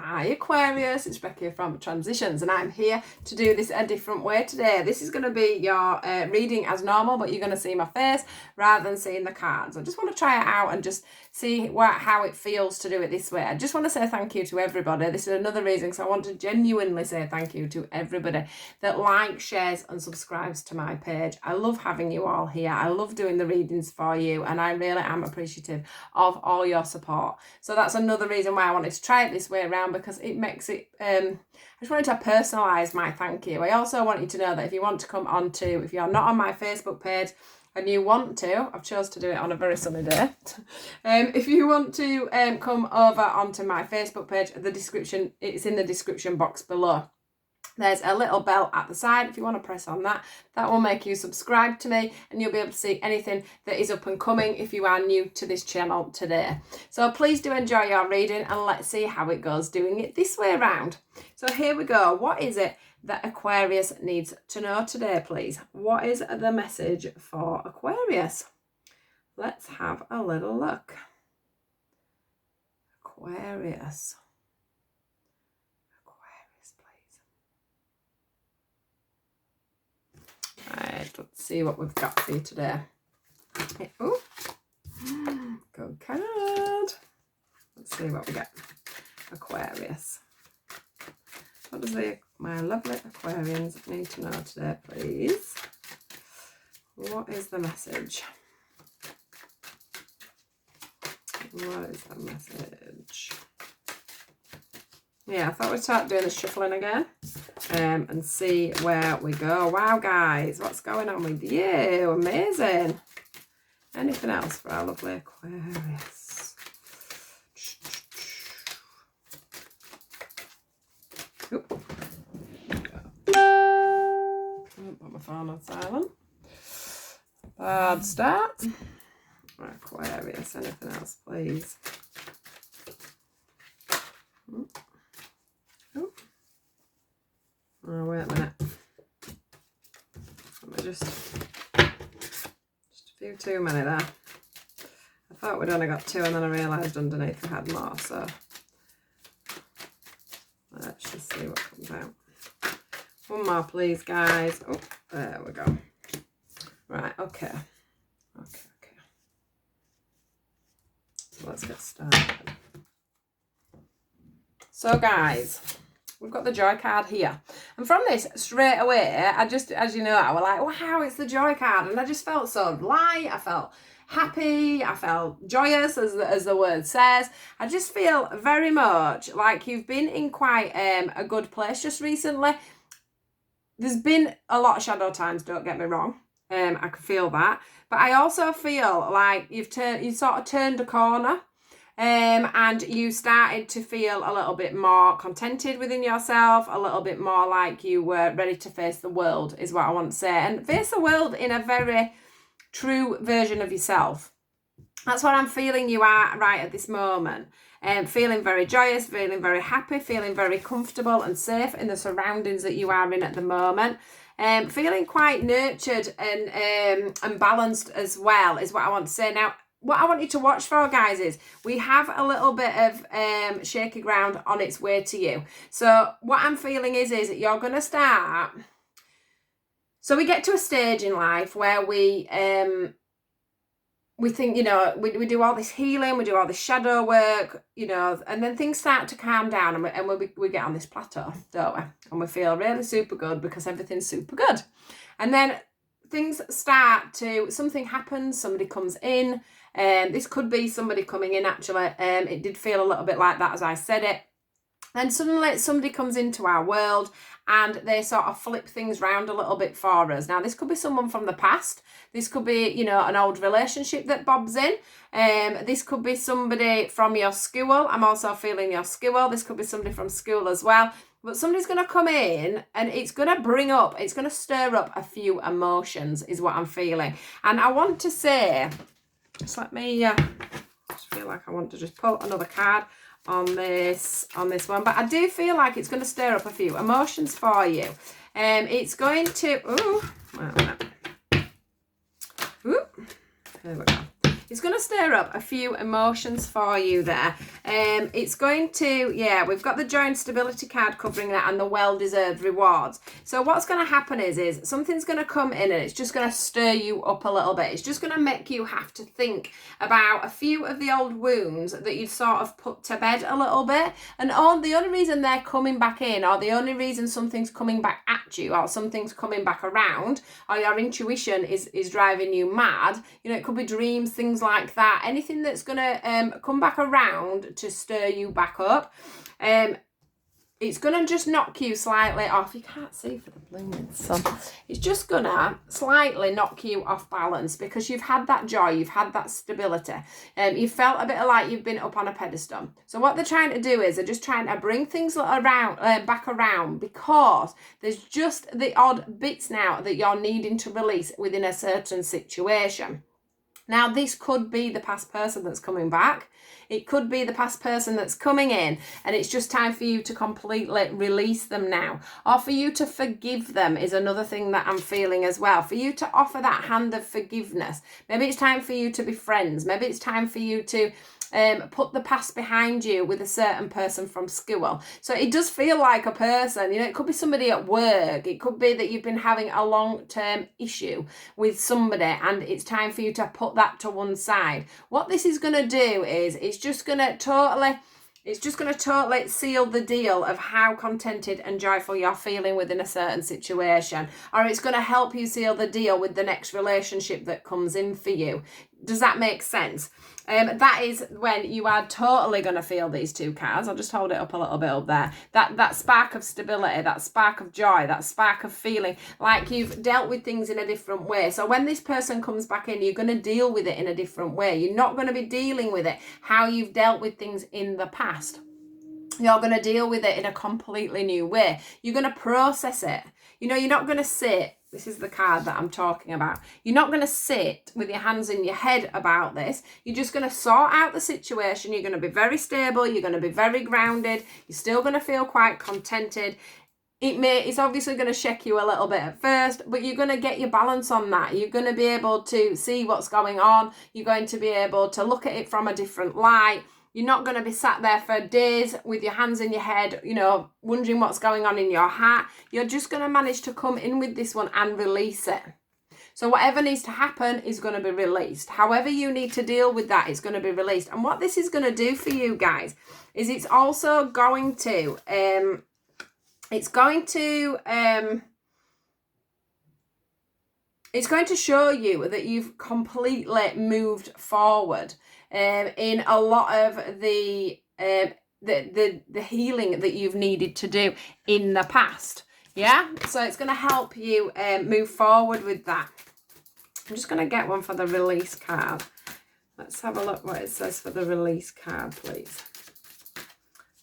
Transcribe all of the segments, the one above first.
Hi Aquarius, it's Becky from Transitions, and I'm here to do this a different way today. This is going to be your reading as normal, but you're going to see my face rather than seeing the cards. I just want to try it out and just see how it feels to do it this way. I just want to say thank you to everybody. This is another reason, because I want to genuinely say thank you to everybody that likes, shares and subscribes to my page. I love having you all here. I love doing the readings for you, and I really am appreciative of all your support. So that's another reason why I wanted to try it this way around, because it makes it I just wanted to personalize my thank you. I also want you to know that if you want to come on to, if you're not on my Facebook page and you want to, I've chose to do it on a very sunny day, if you want to come over onto my Facebook page, the description, it's in the description box below. There's a little bell at the side. If you want to press on that, that will make you subscribe to me, and you'll be able to see anything that is up and coming if you are new to this channel today. So please do enjoy your reading, and let's see how it goes doing it this way around. So here we go. What is it that Aquarius needs to know today, please? What is the message for Aquarius? Let's have a little look. Aquarius. Right, let's see what we've got for you today. Oh, good card. Let's see what we get. Aquarius. What does my lovely Aquarians need to know today, please? What is the message? What is the message? Yeah, I thought we'd start doing the shuffling again and see where we go. Wow, guys, what's going on with you? Amazing. Anything else for our lovely Aquarius? Oop. Put my phone on silent. Bad start. Aquarius, anything else, please? Oh, wait a minute. Let me just a few too many there. I thought we'd only got two, and then I realised underneath we had more, so let's just see what comes out. One more, please, guys. Oh, there we go. Right, okay. So let's get started. So, guys, we've got the joy card here. And from this, straight away, I just, as you know, I was like, wow, it's the joy card. And I just felt so light. I felt happy. I felt joyous, as the word says. I just feel very much like you've been in quite a good place just recently. There's been a lot of shadow times, don't get me wrong. I can feel that. But I also feel like you sort of turned a corner. And you started to feel a little bit more contented within yourself, a little bit more like you were ready to face the world, is what I want to say. And face the world in a very true version of yourself. That's what I'm feeling you are right at this moment. Feeling very joyous, feeling very happy, feeling very comfortable and safe in the surroundings that you are in at the moment. Feeling quite nurtured and balanced as well, is what I want to say. Now, what I want you to watch for, guys, is we have a little bit of shaky ground on its way to you. So what I'm feeling is that you're going to start. So we get to a stage in life where we think, you know, we do all this healing, we do all this shadow work, you know, and then things start to calm down, and we get on this plateau, don't we? And we feel really super good because everything's super good. And then things start to, something happens, somebody comes in. This could be somebody coming in, actually. It did feel a little bit like that as I said it. And suddenly somebody comes into our world and they sort of flip things round a little bit for us. Now, this could be someone from the past. This could be, you know, an old relationship that bobs in. This could be somebody from your school. I'm also feeling your school. This could be somebody from school as well. But somebody's going to come in and it's going to bring up, it's going to stir up a few emotions, is what I'm feeling. And I want to say, just let me, just feel like I want to just pull another card on this one. But I do feel like it's going to stir up a few emotions for you. It's going to, here we go. It's going to stir up a few emotions for you there. It's going to, yeah, we've got the joy and stability card covering that and the well-deserved rewards. So what's going to happen is something's going to come in and it's just going to stir you up a little bit. It's just going to make you have to think about a few of the old wounds that you'd sort of put to bed a little bit. And the only reason they're coming back in, or the only reason something's coming back at you, or something's coming back around, or your intuition is driving you mad, you know, it could be dreams, things like that, anything that's going to come back around to stir you back up. It's going to just knock you slightly off. You can't see for the blooming sun. It's just going to slightly knock you off balance because you've had that joy, you've had that stability. You felt a bit like you've been up on a pedestal. So what they're trying to do is they're just trying to bring things around, back around, because there's just the odd bits now that you're needing to release within a certain situation. Now, this could be the past person that's coming back. It could be the past person that's coming in, and it's just time for you to completely release them now. Or for you to forgive them is another thing that I'm feeling as well. For you to offer that hand of forgiveness. Maybe it's time for you to be friends. Maybe it's time for you to put the past behind you with a certain person from school. So it does feel like a person, you know, it could be somebody at work. It could be that you've been having a long-term issue with somebody and it's time for you to put that to one side. What this is going to do is it's just going to totally seal the deal of how contented and joyful you're feeling within a certain situation. Or it's going to help you seal the deal with the next relationship that comes in for you. Does that make sense? That is when you are totally going to feel these two cards. I'll just hold it up a little bit up there. That spark of stability, that spark of joy, that spark of feeling like you've dealt with things in a different way. So when this person comes back in, you're going to deal with it in a different way. You're not going to be dealing with it how you've dealt with things in the past. You're going to deal with it in a completely new way. You're going to process it. You know, you're not going to sit. This is the card that I'm talking about. You're not going to sit with your hands in your head about this. You're just going to sort out the situation. You're going to be very stable. You're going to be very grounded. You're still going to feel quite contented. It's obviously going to shake you a little bit at first, but you're going to get your balance on that. You're going to be able to see what's going on. You're going to be able to look at it from a different light. You're not going to be sat there for days with your hands in your head, you know, wondering what's going on in your heart. You're just going to manage to come in with this one and release it. So whatever needs to happen is going to be released. However you need to deal with that is going to be released. And what this is going to do for you guys is it's also going to, it's going to show you that you've completely moved forward in a lot of the healing that you've needed to do in the past. Yeah, so it's going to help you move forward with that. I'm just going to get one for the release card. Let's have a look what it says for the release card, please.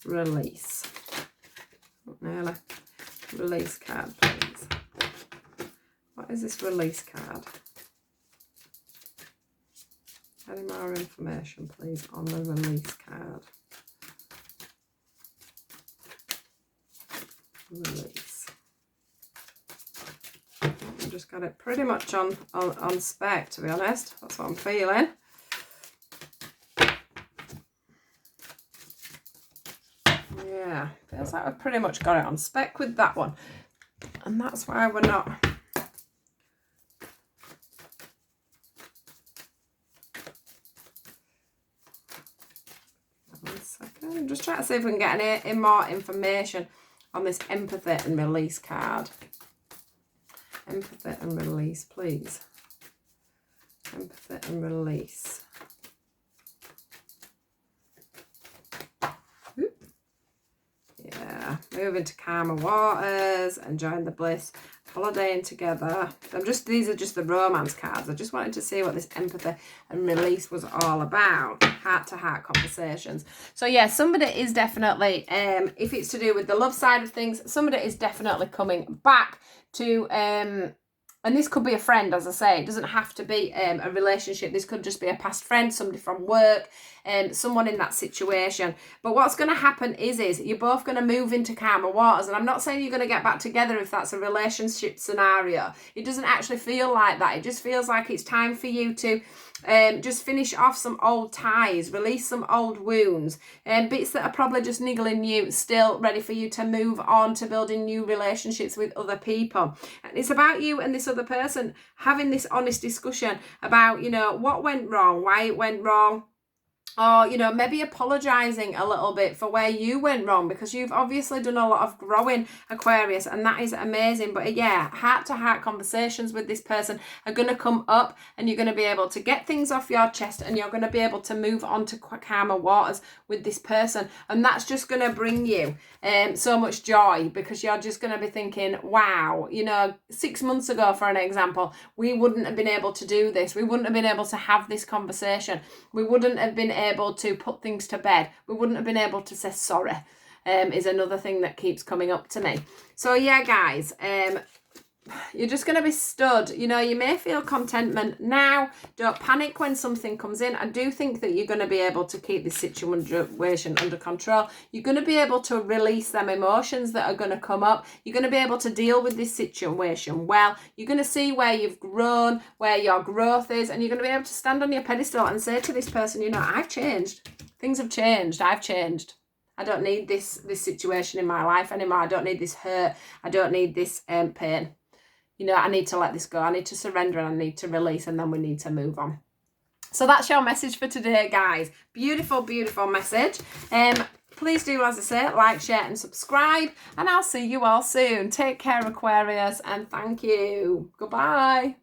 Release. Nearly. Release card, please. What is this release card? Any more information, please, on the release card? Release. I've just got it pretty much on spec, to be honest. That's what I'm feeling. Yeah, feels like I've pretty much got it on spec with that one. And that's why we're not... I'm just trying to see if we can get any more information on this empathy and release card. Empathy and release, please. Empathy and release. Yeah, moving to calmer waters, enjoying the bliss, holidaying together. These are just the romance cards. I just wanted to see what this empathy and release was all about. Heart-to-heart conversations. So yeah, somebody is definitely, if it's to do with the love side of things, somebody is definitely coming back to, and this could be a friend, as I say. It doesn't have to be a relationship. This could just be a past friend, somebody from work, someone in that situation. But what's going to happen is you're both going to move into calmer waters. And I'm not saying you're going to get back together if that's a relationship scenario. It doesn't actually feel like that. It just feels like it's time for you to Just finish off some old ties, release some old wounds, bits that are probably just niggling you, still ready for you to move on to building new relationships with other people. And it's about you and this other person having this honest discussion about, you know, what went wrong, why it went wrong, or, you know, maybe apologizing a little bit for where you went wrong, because you've obviously done a lot of growing, Aquarius, and that is amazing. But yeah, heart-to-heart conversations with this person are going to come up, and you're going to be able to get things off your chest, and you're going to be able to move on to calmer waters with this person. And that's just going to bring you so much joy, because you're just going to be thinking, wow, you know, 6 months ago, for an example, we wouldn't have been able to do this. We wouldn't have been able to have this conversation. We wouldn't have been able to put things to bed. We wouldn't have been able to say sorry, is another thing that keeps coming up to me. So yeah, guys, you're just going to be stood. You know, you may feel contentment now. Don't panic when something comes in. I do think that you're going to be able to keep this situation under control. You're going to be able to release them emotions that are going to come up. You're going to be able to deal with this situation well. You're going to see where you've grown, where your growth is, and you're going to be able to stand on your pedestal and say to this person, you know, I've changed. Things have changed. I've changed. I don't need this situation in my life anymore. I don't need this hurt. I don't need this pain. You know, I need to let this go. I need to surrender, and I need to release, and then we need to move on. So that's your message for today, guys. Beautiful, beautiful message. Please do, as I say, like, share and subscribe, and I'll see you all soon. Take care, Aquarius, and thank you. Goodbye.